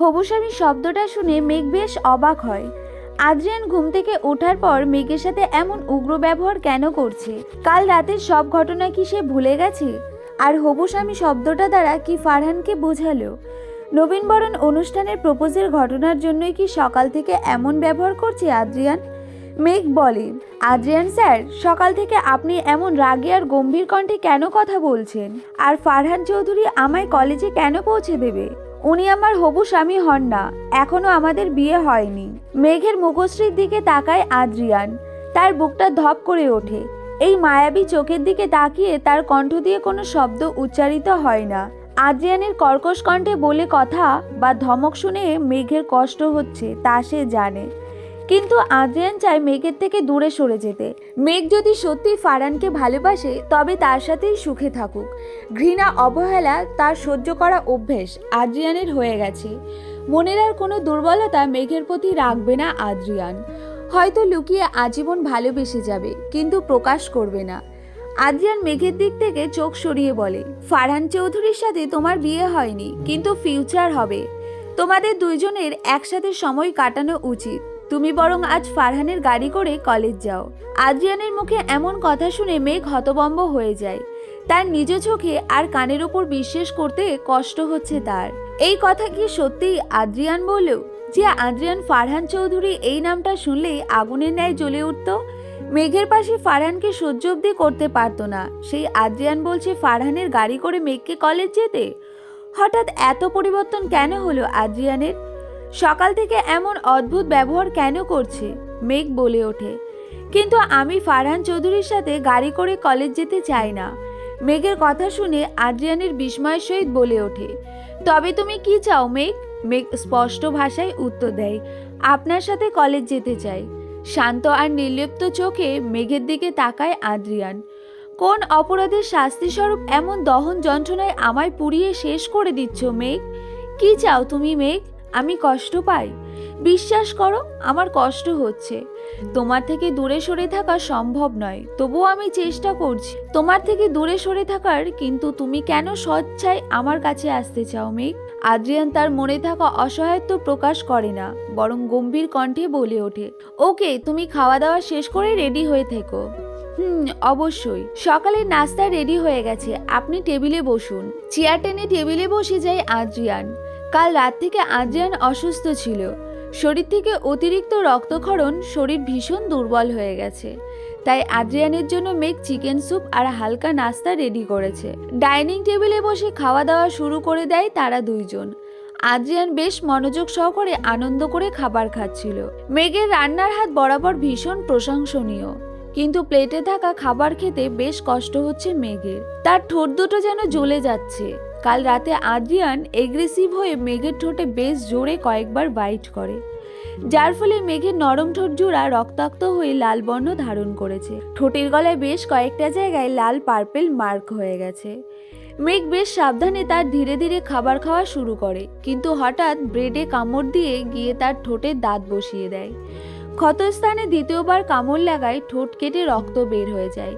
হবু স্বামী শব্দটা শুনে মেঘ বেশ অবাক হয়। আদ্রিয়ান ঘুম থেকে ওঠার পর মেঘের সাথে এমন উগ্র ব্যবহার কেন করছে? কাল রাতের সব ঘটনা কি সে ভুলে গেছে? আর হবু স্বামী শব্দটা দ্বারা কি ফারহানকে বোঝালো? নবীনবরণ অনুষ্ঠানের প্রপোজের ঘটনার জন্যই কি সকাল থেকে এমন ব্যবহার করছে আদ্রিয়ান? মেঘ বলে, আদ্রিয়ান স্যার, সকাল থেকে আপনি এমন রাগী আর গম্ভীর কণ্ঠে কেন কথা বলছেন? আর ফারহান চৌধুরী আমায় কলেজে কেন পৌঁছে দেবে? উনি আমার হবু স্বামী হন না, এখনো আমাদের বিয়ে হয়নি। মেঘের মুখশ্রীর দিকে তাকায় আদ্রিয়ান। তার বুকটা ধপ করে ওঠে। এই মায়াবী চোখের দিকে তাকিয়ে তার কণ্ঠ দিয়ে কোনো শব্দ উচ্চারিত হয় না। আদ্রিয়ানের কর্কশ কণ্ঠে বলে কথা বা ধমক শুনে মেঘের কষ্ট হচ্ছে তা সে জানে, কিন্তু আদ্রিয়ান চায় মেঘের থেকে দূরে সরে যেতে। মেঘ যদি সত্যি ফারহানকে ভালোবাসে তবে তার সাথেই সুখে থাকুক। ঘৃণা অবহেলা তার সহ্য করা অভ্যেস আদ্রিয়ানের হয়ে গেছে। মনের আর কোনো দুর্বলতা মেঘের প্রতি রাখবে না আদ্রিয়ান। হয়তো লুকিয়ে আজীবন ভালোবেসে যাবে, কিন্তু প্রকাশ করবে না। আদ্রিয়ান মেঘের দিক থেকে চোখ সরিয়ে বলে, ফারহান চৌধুরীর সাথে তোমার বিয়ে হয়নি, কিন্তু ফিউচার হবে। তোমাদের দুইজনের একসাথে সময় কাটানো উচিত। তুমি বরং আজ ফারহানের গাড়ি করে কলেজ যাও। আদ্রিয়ানের মুখে এমন কথা শুনে মেঘ হতভম্ব হয়ে যায়। তার নিজ চোখে আর কানের উপর বিশ্বাস করতে কষ্ট হচ্ছে তার। এই কথা কি সত্যি আদ্রিয়ান বলল? যে আদ্রিয়ান ফারহান চৌধুরী এই নামটা শুনলেই আগুনের ন্যায় জ্বলে উঠত। মেঘের পাশে ফারহানকে সহ্য অবধি করতে পারত না, সেই আদ্রিয়ান বলছে ফারহানের গাড়ি করে মেঘকে কলেজ যেতে। হঠাৎ এত পরিবর্তন কেন হলো আদ্রিয়ানের? সকাল থেকে এমন অদ্ভুত ব্যবহার কেন করছে? মেঘ বলে ওঠে, কিন্তু আমি ফারহান চৌধুরীর সাথে গাড়ি করে কলেজ যেতে চাই না। মেঘের কথা শুনে আদ্রিয়ানের বিস্ময়ের সহিত বলে ওঠে, তবে তুমি কি চাও মেঘ? মেঘ স্পষ্ট ভাষায় উত্তর দেয়, আপনার সাথে কলেজ যেতে চাই। শান্ত আর নির্লিপ্ত চোখে মেঘের দিকে তাকায় আদ্রিয়ান। কোন অপরাধের শাস্তি স্বরূপ এমন দহন যন্ত্রণায় আমায় পুড়িয়ে শেষ করে দিচ্ছ মেঘ? কি চাও তুমি মেঘ? আমি কষ্ট পাই? বিশ্বাস করো, আমার কষ্ট হচ্ছে। তোমার থেকে দূরে সরে থাকা সম্ভব নয়, তবুও আমি চেষ্টা করছি তোমার থেকে দূরে সরে থাকার। কিন্তু তুমি কেন স্বেচ্ছায় আমার কাছে আসতে চাও মেঘ? আদ্রিয়ান তার মনে থাকা অসহায়ত্ব প্রকাশ করে না, বরং গম্ভীর কণ্ঠে বলে ওঠে, ওকে, তুমি খাওয়া দাওয়া শেষ করে রেডি হয়ে থেকো। অবশ্যই। সকালের নাস্তা রেডি হয়ে গেছে, আপনি টেবিলে বসুন। চেয়ার টেনে টেবিলে বসে যায় আদ্রিয়ান। কাল রাত থেকে আদ্রিয়ান অসুস্থ ছিল। শরীর থেকে অতিরিক্ত রক্তক্ষরণ, শরীর ভীষণ দুর্বল হয়ে গেছে। তাই আদ্রিয়ানের জন্য মেঘ চিকেন স্যুপ আর হালকা নাস্তা রেডি করেছে। ডাইনিং টেবিলে বসে খাওয়া দাওয়া শুরু করে দেয় তারা দুইজন। আদ্রিয়ান বেশ মনোযোগ সহকারে আনন্দ করে খাবার খাচ্ছিল। মেঘের রান্নার হাত বরাবর ভীষণ প্রশংসনীয়, কিন্তু প্লেটে থাকা খাবার খেতে বেশ কষ্ট হচ্ছে মেঘের। তার ঠোঁট দুটো যেন জ্বলে যাচ্ছে। কাল রাতে আদ্রিয়ান এগ্রেসিভ হয়ে মেঘের ঠোঁটে বেশ জোরে কয়েকবার বাইট করে, যার ফলে মেঘের নরম ঠোঁট জোড়া রক্তাক্ত হয়ে লাল বর্ণ ধারণ করেছে। ঠোঁটের গলায় বেশ কয়েকটা জায়গায় লাল পার্পেল মার্ক হয়ে গেছে। মেঘ বেশ সাবধানে তার ধীরে ধীরে খাবার খাওয়া শুরু করে, কিন্তু হঠাৎ ব্রেডে কামড় দিয়ে গিয়ে তার ঠোঁটে দাঁত বসিয়ে দেয়। ক্ষতস্থানে দ্বিতীয়বার কামড় লাগায় ঠোঁট কেটে রক্ত বের হয়ে যায়।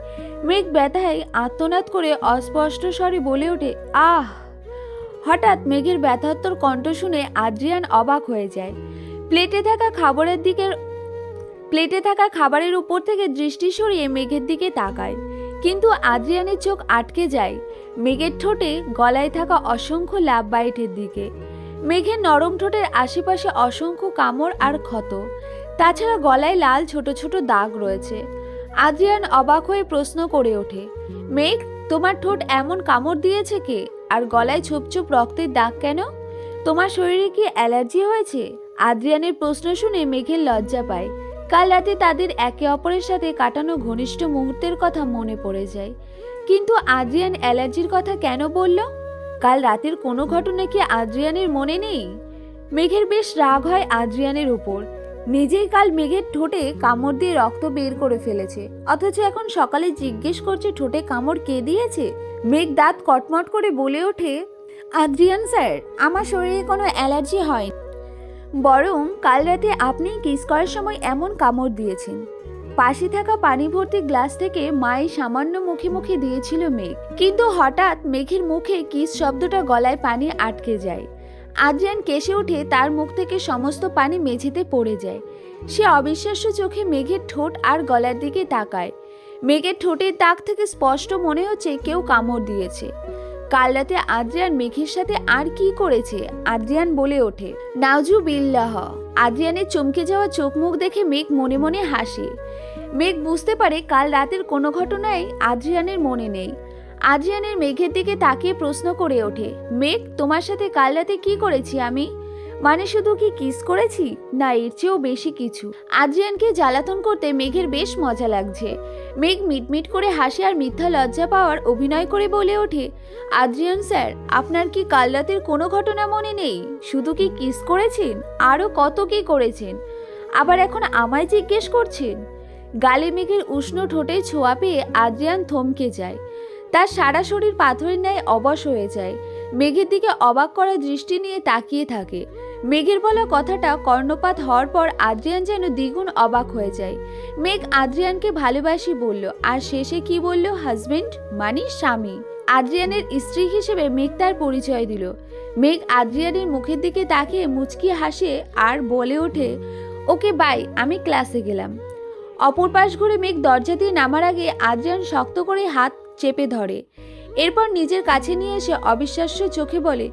মেঘ ব্যথায় আর্তনাদ করে অস্পষ্ট স্বরে বলে ওঠে, আহ! হঠাৎ মেঘের ব্যথাত্মর কণ্ঠ শুনে আদ্রিয়ান অবাক হয়ে যায়। প্লেটে থাকা খাবারের উপর থেকে দৃষ্টি সরিয়ে মেঘের দিকে তাকায়, কিন্তু আদ্রিয়ানের চোখ আটকে যায় মেঘের ঠোঁটে গলায় থাকা অসংখ্য লাভ বাইটের দিকে। মেঘের নরম ঠোঁটের আশেপাশে অসংখ্য কামড় আর ক্ষত, তাছাড়া গলায় লাল ছোট ছোট দাগ রয়েছে। আদ্রিয়ান অবাক হয়ে প্রশ্ন করে ওঠে, মেঘ, তোমার ঠোঁট এমন কামড় দিয়েছে কে? আর গলায় ছোপ ছোপ রক্তের দাগ কেন? তোমার শরীরে কি অ্যালার্জি হয়েছে? আদ্রিয়ানের প্রশ্ন শুনে মেঘের লজ্জা পায়। কাল রাতে তাদের একে অপরের সাথে কাটানো ঘনিষ্ঠ মুহূর্তের কথা মনে পড়ে যায়। কিন্তু আদ্রিয়ান অ্যালার্জির কথা কেন বলল? কাল রাতের কোনো ঘটনা কি আদ্রিয়ানের মনে নেই? মেঘের বেশ রাগ হয় আদ্রিয়ানের উপর। নিজেই কাল মেঘের ঠোঁটে কামড় দিয়ে রক্ত বের করে ফেলেছে, অথচ এখন সকালে জিজ্ঞেস করছে ঠোঁটে কামড় কে দিয়েছে। মেঘ দাঁত কটমট করে বলে ওঠে, আদ্রিয়ান স্যার, আমার শরীরে কোনো অ্যালার্জি হয়, বরং কাল রাতে আপনি কিস করার সময় এমন কামড় দিয়েছেন। পাশে থাকা পানি ভর্তি গ্লাস থেকে মাই সামান্য মুখে মুখে দিয়েছিল মেঘ, কিন্তু হঠাৎ মেঘের মুখে কিস শব্দটা গলায় পানি আটকে যায়। আদ্রিয়ান কেসে উঠে তার মুখ থেকে সমস্ত পানি মেঝেতে পড়ে যায়। সে অবিশ্বাস্য চোখে মেঘের ঠোঁট আর গলার দিকে তাকায়। মেঘের ঠোঁটের দাগ থেকে স্পষ্ট মনে হচ্ছে কেউ কামড় দিয়েছে। কাল রাতে আদ্রিয়ান মেঘের সাথে আর কি করেছে? আদ্রিয়ান বলে ওঠে, নাউজুবিল্লাহ। আদ্রিয়ানের চমকে যাওয়া চোখ মুখ দেখে মেঘ মনে মনে হাসে। মেঘ বুঝতে পারে কাল রাতের কোনো ঘটনাই আদ্রিয়ানের মনে নেই। আদ্রিয়ানের মেঘের দিকে তাকিয়ে প্রশ্ন করে ওঠে, মেঘ, তোমার সাথে কাল রাতে কি করেছি আমি? মানে শুধু কি কিস করেছি? না, এর চেয়েও বেশি কিছু। আদ্রিয়ানকে জ্বালাতন করতে মেঘের বেশ মজা লাগছে। মেঘ মিটমিট করে হাসে আর মিথ্যা লজ্জা পাওয়ার অভিনয় করে বলে ওঠে, আদ্রিয়ান স্যার, আপনার কি কাল রাতের কোনো ঘটনা মনে নেই? শুধু কি কিস করেছেন? আরও কত কি করেছেন? আবার এখন আমায় জিজ্ঞেস করছেন? গালে মেঘের উষ্ণ ঠোঁটে ছোঁয়া পেয়ে আদ্রিয়ান থমকে যায়। তার সারা শরীর পাথরের ন্যায় অবশ হয়ে যায়। মেঘের দিকে অবাক করা দৃষ্টি নিয়ে তাকিয়ে থাকে। মেঘের বলা কথাটা কর্ণপাত হওয়ার পর আদ্রিয়ান যেন দ্বিগুণ অবাক হয়ে যায়। মেঘ আদ্রিয়ানকে ভালোবাসি বলল, আর শেষে কি বলল? হাজবেন্ড, মানে স্বামী। আদ্রিয়ানের স্ত্রী হিসেবে মেঘ তার পরিচয় দিল। মেঘ আদ্রিয়ানের মুখের দিকে তাকিয়ে মুচকি হাসে আর বলে ওঠে, ওকে বাই, আমি ক্লাসে গেলাম। অপর পাশ ঘুরে মেঘ দরজা দিয়ে নামার আগে আদ্রিয়ান শক্ত করে হাত চেপে ধরে। এরপর নিজের কাছে নিয়ে এসে অবিশ্বাস্য চোখে বলে,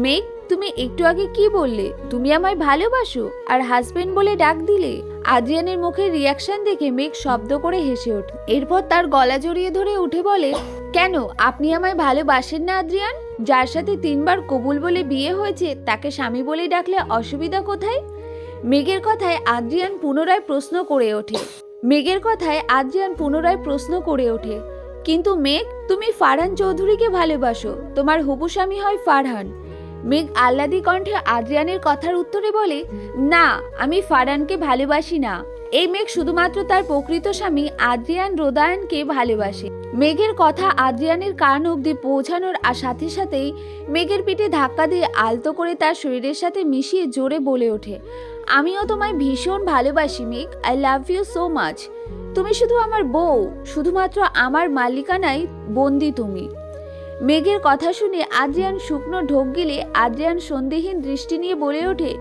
মেঘ, তুমি একটু আগে কি বললে? তুমি আমায় ভালোবাসো আর হাজবেন্ড বলে ডাক দিলে? আদ্রিয়ানের মুখের রিয়াকশন দেখে মেঘ শব্দ করে হেসে ওঠে। এরপর তার গলা জড়িয়ে ধরে উঠে বলে, কেন, আপনি আমায় ভালোবাসেন না আদ্রিয়ান? যার সাথে 3 বার কবুল বলে বিয়ে হয়েছে তাকে স্বামী বলে ডাকলে অসুবিধা কোথায়? মেঘের কথায় আদ্রিয়ান পুনরায় প্রশ্ন করে ওঠে, কিন্তু মেঘ, তুমি ফারহান চৌধুরীকে ভালোবাসো, তোমার হবু স্বামী হয় ফারহান। মেঘ আহ্লাদি কণ্ঠে আদ্রিয়ানের কথার উত্তরে বলে, না, আমি ফারহানকে ভালোবাসি না। এই মেঘ শুধুমাত্র তার প্রকৃত স্বামী আদ্রিয়ান রোদায়নকে ভালোবাসে। মেঘের কথা আদ্রিয়ানের কান অবধি পৌঁছানোর সাথে সাথেই মেঘের পিঠে ধাক্কা দিয়ে আলতো করে তার শরীরের সাথে মিশিয়ে জোরে বলে ওঠে, আমিও তোমায় ভীষণ ভালোবাসি Megh, I love you so much. তুমি শুধু আমার বউ, শুধুমাত্র আমার মালিকানায় বন্দি তুমি। মেঘের কথা শুনে আদ্রিয়ান শুকনো ঢোক গিলে আদ্রিয়ান সন্দেহীন দৃষ্টি নিয়ে বলে ওঠে,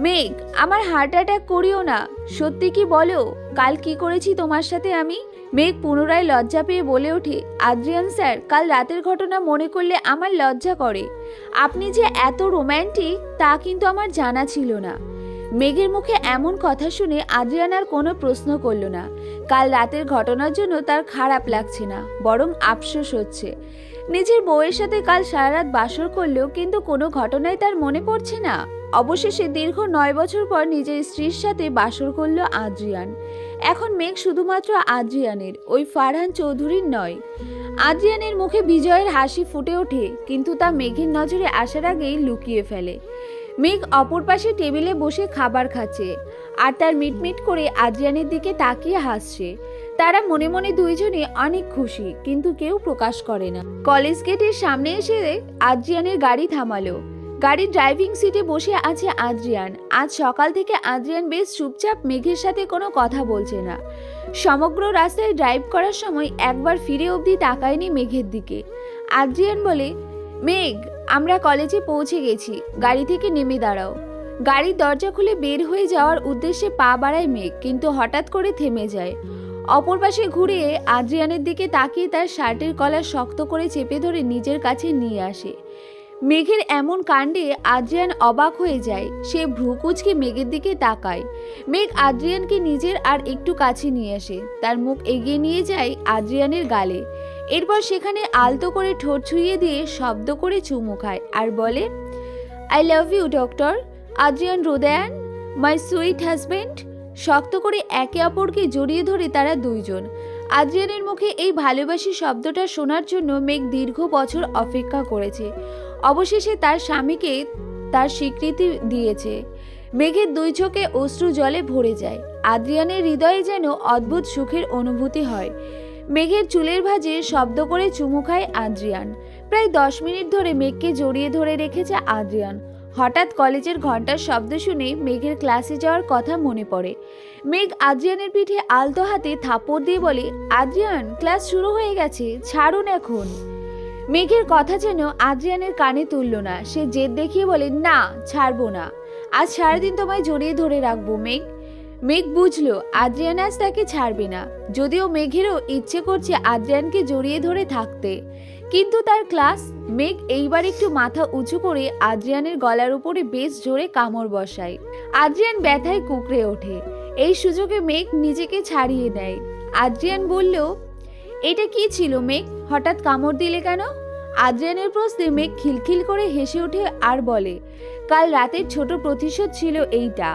মেঘ, আমার হার্ট অ্যাটাক করিও না। সত্যি কি বলো, কাল কি করেছি তোমার সাথে আমি? মেঘ পুনরায় লজ্জা পেয়ে বলে ওঠে, আদ্রিয়ান স্যার, কাল রাতের ঘটনা মনে করলে আমার লজ্জা করে। আপনি যে এত রোম্যান্টিক তা কিন্তু আমার জানা ছিল না। মেঘের মুখে এমন কথা শুনে আদ্রিয়ান আর কোনো প্রশ্ন করল না। কাল রাতের ঘটনার জন্য তার খারাপ লাগছে না, বরং আফসোস হচ্ছে। নিজের বউয়ের সাথে কাল সারা রাত বাসর করলেও কিন্তু কোনো ঘটনাই তার মনে পড়ছে না। অবশেষে দীর্ঘ 9 বছর পর নিজের স্ত্রীর সাথে বাসর করল আদ্রিয়ান। এখন মেঘ শুধুমাত্র আদ্রিয়ানের, ওই ফারহান চৌধুরীর নয়। আদ্রিয়ানের মুখে বিজয়ের হাসি ফুটে ওঠে, কিন্তু তা মেঘের নজরে আসার আগেই লুকিয়ে ফেলে। মেঘ অপর পাশে টেবিলে বসে খাবার খাচ্ছে আর তার মিটমিট করে আদ্রিয়ানের দিকে তাকিয়ে হাসছে। তারা মনে মনে দুইজনে অনেক খুশি, কিন্তু কেউ প্রকাশ করে না। কলেজ গেটের সামনে এসে আদ্রিয়ানের গাড়ি থামালো। গাড়ির ড্রাইভিং সিটে বসে আছে আদ্রিয়ান। আজ সকাল থেকে আদ্রিয়ান বেশ চুপচাপ, মেঘের সাথে কোনো কথা বলছে না। সমগ্র রাস্তায় ড্রাইভ করার সময় একবার ফিরে অবধি তাকায়নি মেঘের দিকে। আদ্রিয়ান বলে, মেঘ, আমরা কলেজে পৌঁছে গেছি, গাড়ি থেকে নেমে দাঁড়াও। গাড়ির দরজা খুলে বের হয়ে যাওয়ার উদ্দেশ্যে পা বাড়ায় মেঘ, কিন্তু হঠাৎ করে থেমে যায়। অপর পাশে ঘুরে আদ্রিয়ানের দিকে তাকিয়ে তার শার্টের কলার শক্ত করে চেপে ধরে নিজের কাছে নিয়ে আসে। মেঘের এমন কাণ্ডে আদ্রিয়ান অবাক হয়ে যায়। সে ভ্রুকুচকে মেঘের দিকে তাকায়। মেঘ আদ্রিয়ানকে নিজের আর একটু কাছে নিয়ে আসে, তার মুখ এগিয়ে নিয়ে যায় আদ্রিয়ানের গালে। এরপর সেখানে আলতো করে ঠোঁট ছুঁয়ে দিয়ে শব্দ করে চুমু খায় আর বলে, I love you doctor Adrian রোদায়ান, মাই সুইট হাজবেন্ড। শক্ত করে একে অপরকে জড়িয়ে ধরে তারা দুইজন। আদ্রিয়ানের মুখে এই ভালোবাসি শব্দটা শোনার জন্য মেঘ দীর্ঘ বছর অপেক্ষা করেছে। অবশেষে তার স্বামীকে তার স্বীকৃতি দিয়েছে। মেঘের দুই চোখে অশ্রু জলে ভরে যায়। আদ্রিয়ানের হৃদয়ে যেন অদ্ভুত সুখের অনুভূতি হয়। মেঘের চুলের ভাঁজে শব্দ করে চুমু খায় আদ্রিয়ান। প্রায় 10 মিনিট ধরে মেঘকে জড়িয়ে ধরে রেখেছে আদ্রিয়ান। হঠাৎ কলেজের ঘন্টার শব্দ শুনে মেঘের ক্লাসে যাওয়ার কথা মনে পড়ে। মেঘ আদ্রিয়ানের পিঠে আলতো হাতে থাপড় দিয়ে বলে, আদ্রিয়ান, ক্লাস শুরু হয়ে গেছে, ছাড়ুন এখন। মেঘের কথা যেন আদ্রিয়ানের কানে তুলল না। সে জেদ দেখিয়ে বলে, না ছাড়বো না, আজ সারাদিন তোমায় জড়িয়ে ধরে রাখবো মেঘ। মেঘ বুঝলো আদ্রিয়ান আজ তাকে ছাড়বে না। যদিও মেঘেরও ইচ্ছে করছে আদ্রিয়ানকে জড়িয়ে ধরে থাকতে, কিন্তু তার ক্লাস। মেঘ এইবার একটু মাথা উঁচু করে আদ্রিয়ানের গলার উপরে বেশ জোরে কামড় বসায়। আদ্রিয়ান ব্যথায় কুঁকড়ে ওঠে। এই সুযোগে মেঘ নিজেকে ছাড়িয়ে নেয়। আদ্রিয়ান বলল, এটা কি ছিল মেঘ, হঠাৎ কামড় দিলে কেন? আদ্রিয়ানের প্রশ্নে মেঘ খিলখিল করে হেসে ওঠে আর বলে, কাল রাতের ছোট প্রতিশোধ ছিল এইটা।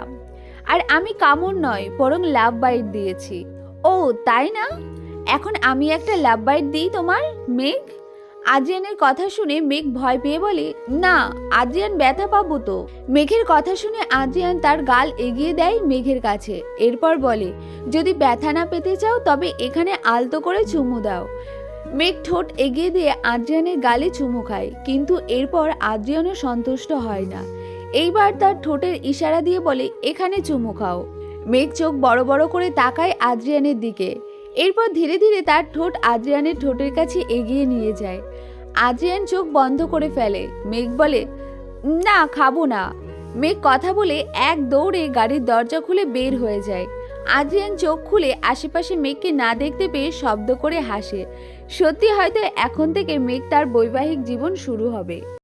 আর আমি কামড় নয়, বরং লাভ বাইট দিয়েছি। ও তাই না? এখন আমি একটা লাভ বাইট দিই তোমার মেঘ? আদ্রিয়ানের কথা শুনে মেঘ ভয় পেয়ে বলে, না আদ্রিয়ান, ব্যথা পাবো তো। মেঘের কথা শুনে আদ্রিয়ান তার গাল এগিয়ে দেয় মেঘের কাছে। এরপর বলে, যদি ব্যথা না পেতে চাও তবে এখানে আলতো করে চুমু দাও। মেঘ ঠোঁট এগিয়ে দিয়ে আদ্রিয়ানের গালে চুমু খায়, কিন্তু এরপর আদ্রিয়ানও সন্তুষ্ট হয় না। এইবার তার ঠোঁটের ইশারা দিয়ে বলে, এখানে চুমু খাও। মেঘ চোখ বড় বড় করে তাকায় আদ্রিয়ানের দিকে। এরপর ধীরে ধীরে তার ঠোঁট আদ্রিয়ানের ঠোঁটের কাছে এগিয়ে নিয়ে যায়। আদ্রিয়ান চোখ বন্ধ করে ফেলে। মেঘ বলে, না খাবো না। মেঘ কথা বলে এক দৌড়ে গাড়ির দরজা খুলে বের হয়ে যায়। আদ্রিয়ান চোখ খুলে আশেপাশে মেঘকে না দেখতে পেয়ে শব্দ করে হাসে। সত্যি হয়তো এখন থেকে মেঘ তার বৈবাহিক জীবন শুরু হবে।